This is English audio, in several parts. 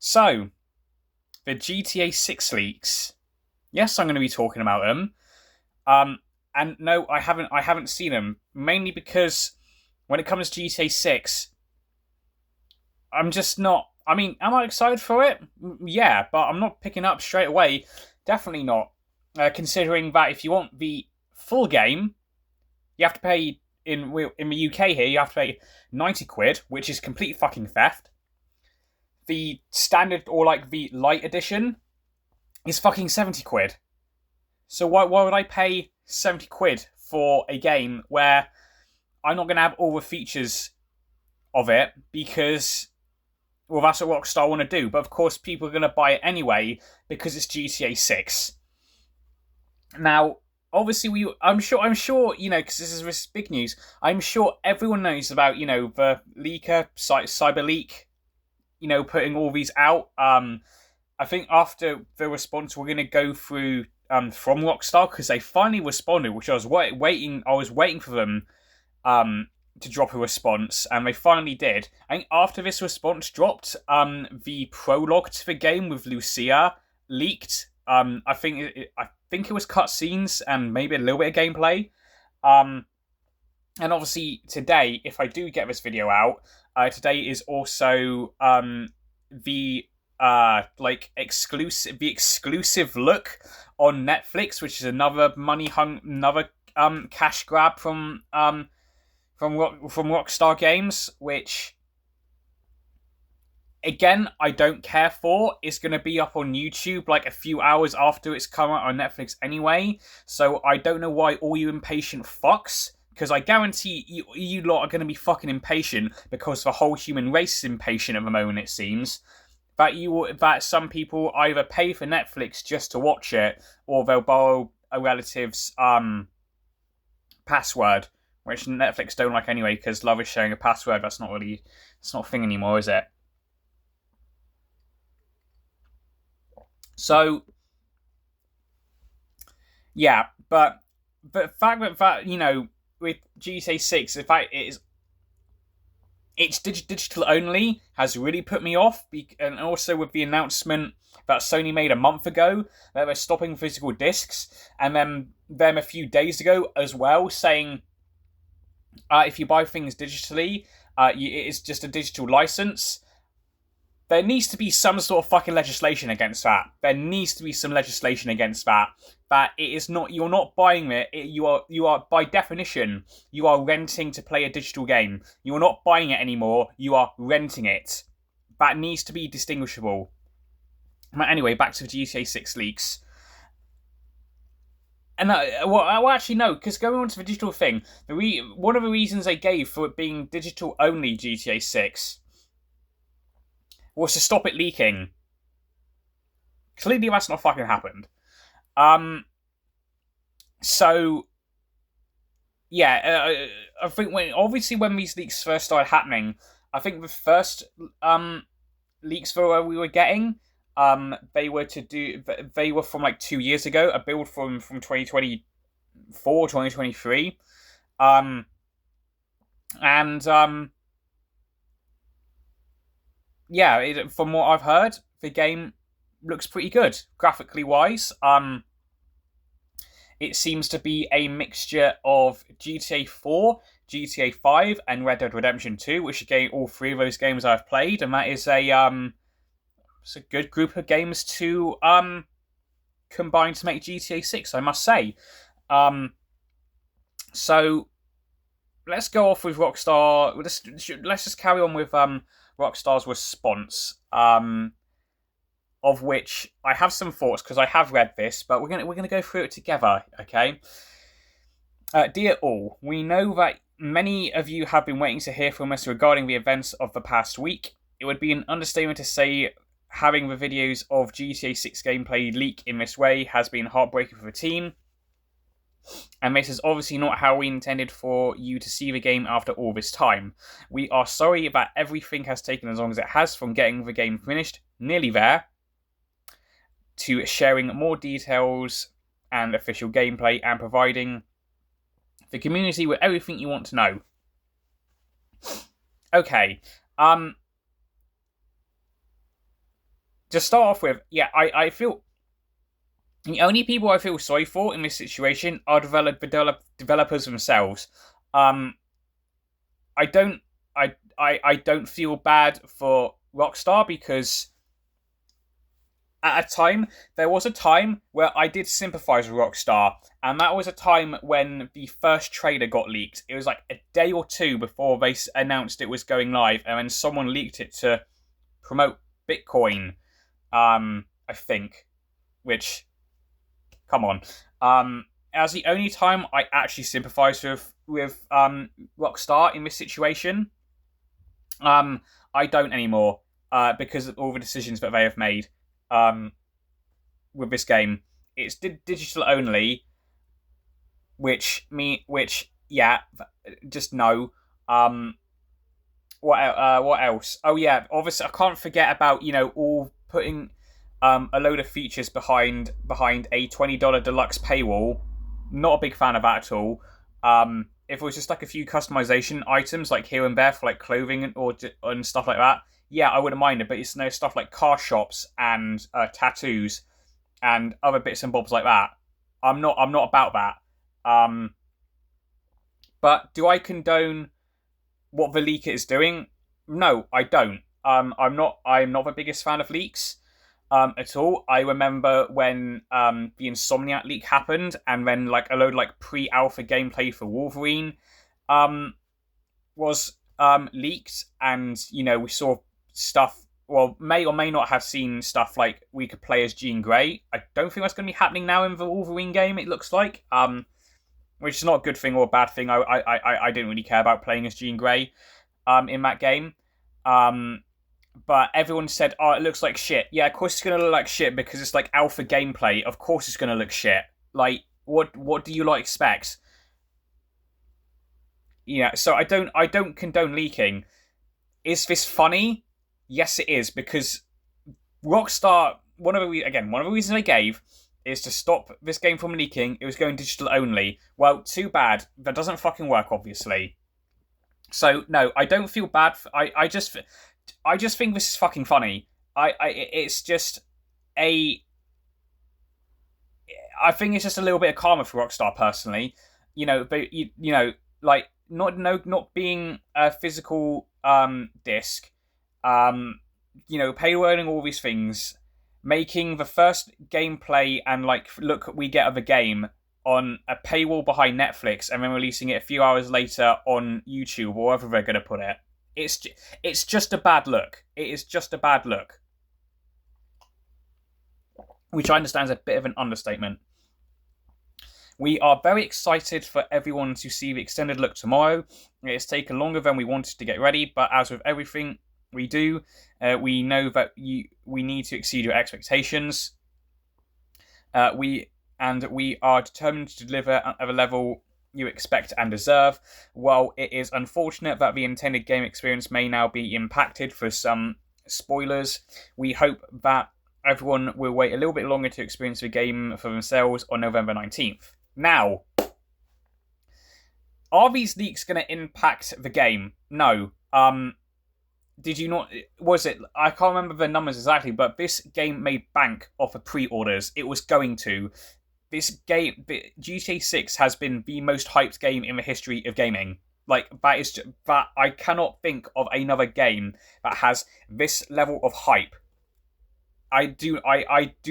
So, the GTA 6 leaks. Yes, I'm going to be talking about them. And no, I haven't seen them. Mainly because when it comes to GTA 6, I'm just not. I mean, am I excited for it? Yeah, but I'm not picking up straight away. Definitely not. Considering that if you want the full game, you have to pay in the UK here. You have to pay 90 quid, which is complete fucking theft. The standard or like the light edition is fucking 70 quid. So why would I pay 70 quid for a game where I'm not going to have all the features of it because, well, that's what Rockstar want to do. But of course, people are going to buy it anyway because it's GTA 6. Now, obviously, I'm sure, because this is big news. I'm sure everyone knows about, the leaker, CyberLeak, putting all these out. I think after the response, we're going to go through from Rockstar because they finally responded, which I was waiting. I was waiting for them to drop a response, and they finally did. I think after this response dropped, the prologue to the game with Lucia leaked. I think it was cutscenes and maybe a little bit of gameplay. And obviously today, if I do get this video out, today is also the exclusive look on Netflix, which is another cash grab from Rockstar Games, which again I don't care for. It's going to be up on YouTube like a few hours after it's come out on Netflix anyway, so I don't know why all you impatient fucks, because I guarantee you lot are going to be fucking impatient because the whole human race is impatient at the moment, it seems. That some people either pay for Netflix just to watch it, or they'll borrow a relative's password, which Netflix don't like anyway, because love is sharing a password. It's not a thing anymore, is it? So, yeah, but the fact that with GTA 6, the fact it's digital only has really put me off, and also with the announcement that Sony made a month ago that they're stopping physical discs, and then them a few days ago as well saying if you buy things digitally, it's just a digital license. There needs to be some sort of fucking legislation against that. There needs to be some legislation against that. That it is not, you're not buying it. You are by definition, you are renting to play a digital game. You are not buying it anymore. You are renting it. That needs to be distinguishable. But anyway, back to the GTA 6 leaks. And actually no, because going on to the digital thing, one of the reasons they gave for it being digital only GTA 6 was to stop it leaking. Clearly, that's not fucking happened. So, yeah, I think when these leaks first started happening, I think the first leaks we were getting, they were from like 2 years ago, a build from 2024, 2023, and yeah, from what I've heard, the game looks pretty good graphically wise. It seems to be a mixture of GTA 4, GTA 5, and Red Dead Redemption 2, which again, all three of those games I've played, and that is it's a good group of games to combine to make GTA 6, I must say. So let's go off with Rockstar. Let's just carry on with Rockstar's response, of which I have some thoughts because I have read this, but we're gonna go through it together, okay? Dear all, we know that many of you have been waiting to hear from us regarding the events of the past week. It would be an understatement to say having the videos of GTA 6 gameplay leak in this way has been heartbreaking for the team. And this is obviously not how we intended for you to see the game after all this time. We are sorry that everything has taken as long as it has, from getting the game finished, nearly there, to sharing more details and official gameplay and providing the community with everything you want to know. Okay, To start off with, yeah, I feel the only people I feel sorry for in this situation are developers themselves. Um, I don't, I don't feel bad for Rockstar because at a time, there was a time where I did sympathise with Rockstar, and that was a time when the first trailer got leaked. It was like a day or two before they announced it was going live, and then someone leaked it to promote Bitcoin, I think, which, come on. As the only time I actually sympathise with Rockstar in this situation. I don't anymore, because of all the decisions that they have made. Um, with this game. It's digital only, which yeah, just no. Um, what else? Oh yeah, obviously I can't forget about all putting a load of features behind a $20 deluxe paywall. Not a big fan of that at all. If it was just like a few customization items like here and there for like clothing and stuff like that, yeah, I wouldn't mind it. But it's no stuff like car shops and tattoos and other bits and bobs like that. I'm not about that. Um, but do I condone what the leaker is doing? No, I don't. I'm not the biggest fan of leaks. At all. I remember when the Insomniac leak happened, and then like a load of, like pre-alpha gameplay for Wolverine was leaked, and we saw stuff. Well, may or may not have seen stuff like we could play as Jean Grey. I don't think that's going to be happening now in the Wolverine game. It looks like, which is not a good thing or a bad thing. I didn't really care about playing as Jean Grey, in that game. But everyone said, "Oh, it looks like shit." Yeah, of course it's gonna look like shit because it's like alpha gameplay. Of course it's gonna look shit. Like, what do you like expect? So I don't condone leaking. Is this funny? Yes, it is, because Rockstar. One of the reasons they gave is to stop this game from leaking. It was going digital only. Well, too bad. That doesn't fucking work, obviously. So no, I don't feel bad. I just think this is fucking funny. It's just a. I think it's just a little bit of karma for Rockstar personally. But like not being a physical disc, paywording all these things, making the first gameplay and like look we get of the game on a paywall behind Netflix, and then releasing it a few hours later on YouTube or wherever they're going to put it. It's just a bad look. It is just a bad look, which I understand is a bit of an understatement. We are very excited for everyone to see the extended look tomorrow. It has taken longer than we wanted to get ready, but as with everything we do, we know that we need to exceed your expectations. We are determined to deliver at a level you expect and deserve. While it is unfortunate that the intended game experience may now be impacted for some spoilers, we hope that everyone will wait a little bit longer to experience the game for themselves on November 19th. Now, are these leaks going to impact the game? No. Did you not? Was it? I can't remember the numbers exactly, but this game made bank off of pre-orders. It was going to. This game, GTA 6, has been the most hyped game in the history of gaming. Like, that I cannot think of another game that has this level of hype. I do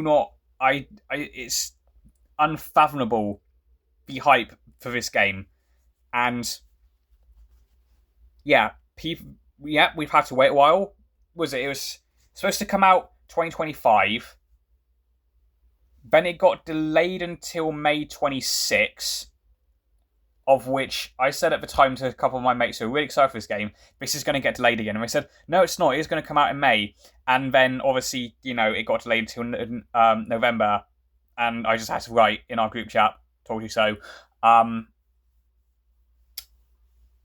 not. It's unfathomable, the hype for this game, and yeah, we've had to wait a while. It was supposed to come out 2025. Then it got delayed until May 26, of which I said at the time to a couple of my mates who were really excited for this game, this is going to get delayed again. And they said, no, it's not. It is going to come out in May. And then, obviously, it got delayed until November. And I just had to write in our group chat, told you so. And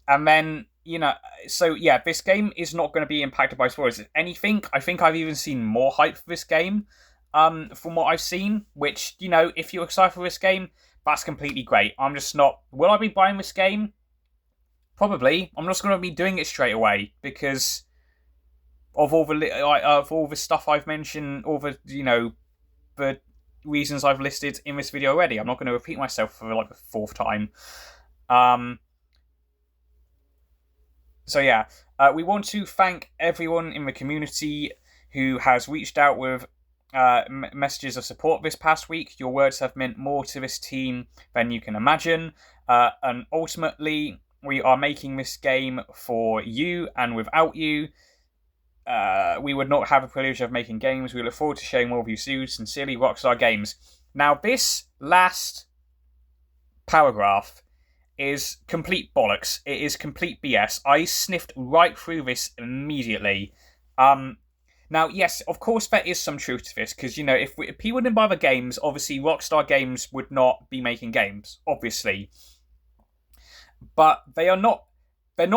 then, so yeah, this game is not going to be impacted by spoilers. If anything, I think I've even seen more hype for this game from what I've seen, which, if you're excited for this game, that's completely great. I'm just not. Will I be buying this game? Probably. I'm just going to be doing it straight away because of all the stuff I've mentioned, all the the reasons I've listed in this video already. I'm not going to repeat myself for like the fourth time. So yeah, we want to thank everyone in the community who has reached out with messages of support this past week. Your words have meant more to this team than you can imagine. And ultimately, we are making this game for you, and without you, we would not have the privilege of making games. We look forward to sharing more with you soon. Sincerely, Rockstar Games. Now, this last paragraph is complete bollocks. It is complete BS. I sniffed right through this immediately. Now, yes, of course there is some truth to this, because, if people didn't buy the games, obviously Rockstar Games would not be making games, obviously. But they're not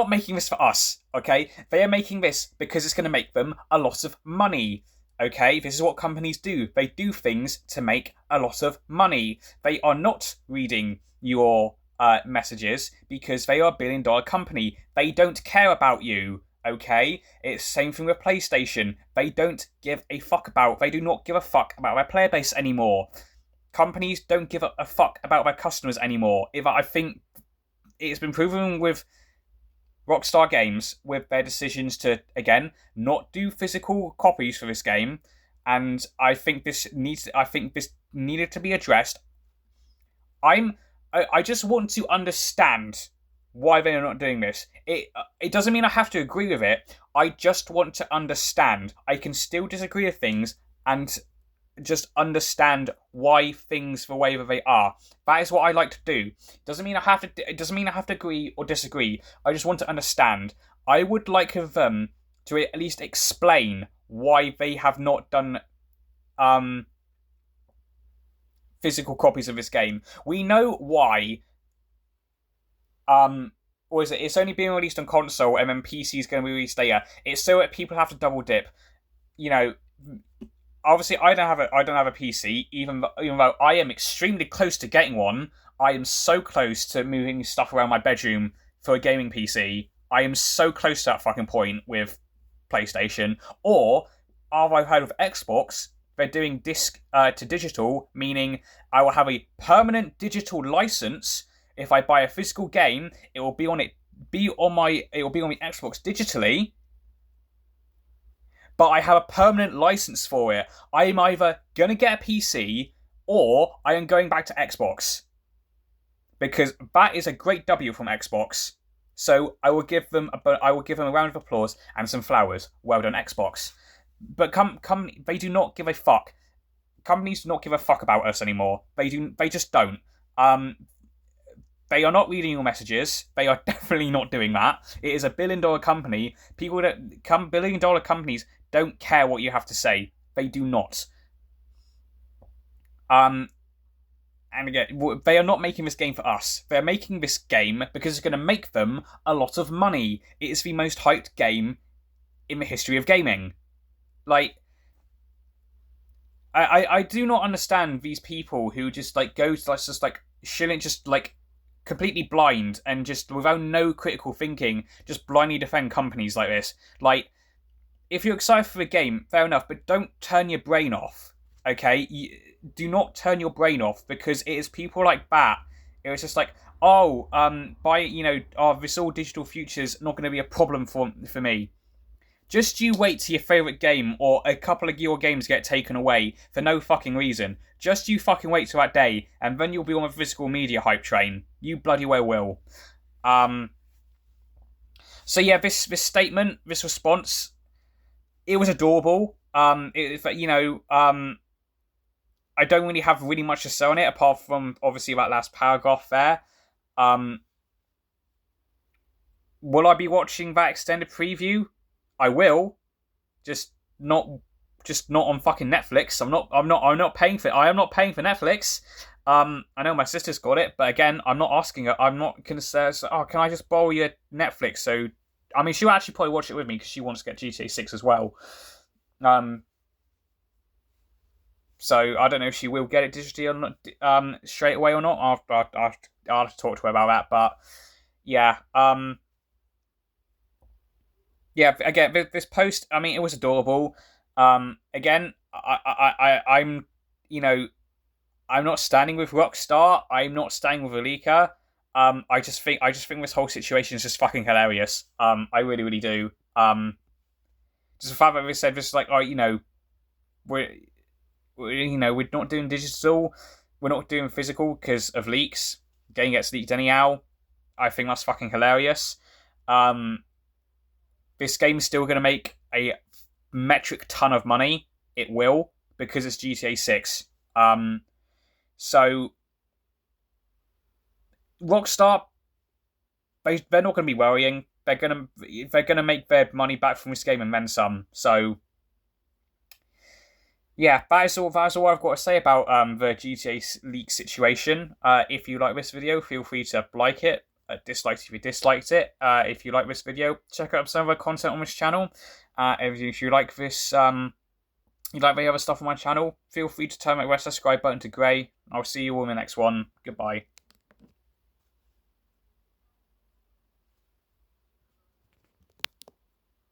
making this for us, okay? They are making this because it's going to make them a lot of money, okay? This is what companies do. They do things to make a lot of money. They are not reading your messages because they are a billion-dollar company. They don't care about you, okay? It's the same thing with PlayStation. They don't give a fuck about. They do not give a fuck about their player base anymore. Companies don't give a fuck about their customers anymore. I think it's been proven with Rockstar Games with their decisions to, again, not do physical copies for this game, and I think this needed to be addressed. I just want to understand why they are not doing this. It doesn't mean I have to agree with it. I just want to understand. I can still disagree with things and just understand why things the way that they are. That is what I like to do. It doesn't mean I have to agree or disagree. I just want to understand. I would like them to at least explain why they have not done physical copies of this game. We know why. Or is it? It's only being released on console, and then PC is going to be released later. It's so that people have to double dip. Obviously, I don't have a PC, even though I am extremely close to getting one. I am so close to moving stuff around my bedroom for a gaming PC. I am so close to that fucking point with PlayStation. Or, I've heard of Xbox, they're doing disc to digital, meaning I will have a permanent digital license. If I buy a physical game, it will be on my Xbox digitally. But I have a permanent license for it. I am either going to get a PC or I am going back to Xbox. Because that is a great W from Xbox. So I will give them a round of applause and some flowers. Well done, Xbox. But they do not give a fuck. Companies do not give a fuck about us anymore. They just don't. They are not reading your messages. They are definitely not doing that. It is a billion-dollar company. Billion-dollar companies don't care what you have to say. They do not. And again, they are not making this game for us. They're making this game because it's going to make them a lot of money. It is the most hyped game in the history of gaming. I do not understand these people who just go to shouldn't just completely blind and just without no critical thinking just blindly defend companies like this. If you're excited for the game, fair enough, but don't turn your brain off, okay? Do not turn your brain off, because it is people like that. It was just this all digital future's not going to be a problem for me. Just you wait till your favourite game or a couple of your games get taken away for no fucking reason. Just you fucking wait till that day, and then you'll be on the physical media hype train. You bloody well will. So yeah, this statement, this response, it was adorable. I don't really have much to say on it, apart from obviously that last paragraph there. Will I be watching that extended preview? I will, just not on fucking Netflix. I'm not paying for it. I am not paying for Netflix. I know my sister's got it, but again, I'm not asking her. I'm not gonna say, "Oh, can I just borrow your Netflix?" So, I mean, she'll actually probably watch it with me because she wants to get GTA 6 as well. So I don't know if she will get it digitally or not, straight away or not. I'll have to talk to her about that. But yeah, yeah, again, this post, I mean, it was adorable. Again, I'm, you know, I'm not standing with Rockstar. I'm not standing with Alika. I just think this whole situation is just fucking hilarious. I really, really do. Just the fact that they said this, like, oh, we're, we're not doing digital, we're not doing physical because of leaks. Game gets leaked anyhow. I think that's fucking hilarious. Um, this game's still going to make a metric ton of money. It will, because it's GTA 6. So Rockstar, they're not going to be worrying. They're gonna make their money back from this game and then some. So yeah, that is all I've got to say about the GTA leak situation. If you like this video, feel free to like it. Dislike if you disliked it. If you like this video, check out some other content on this channel. If you like this, you like the other stuff on my channel, feel free to turn my red subscribe button to grey. I'll see you all in the next one. Goodbye.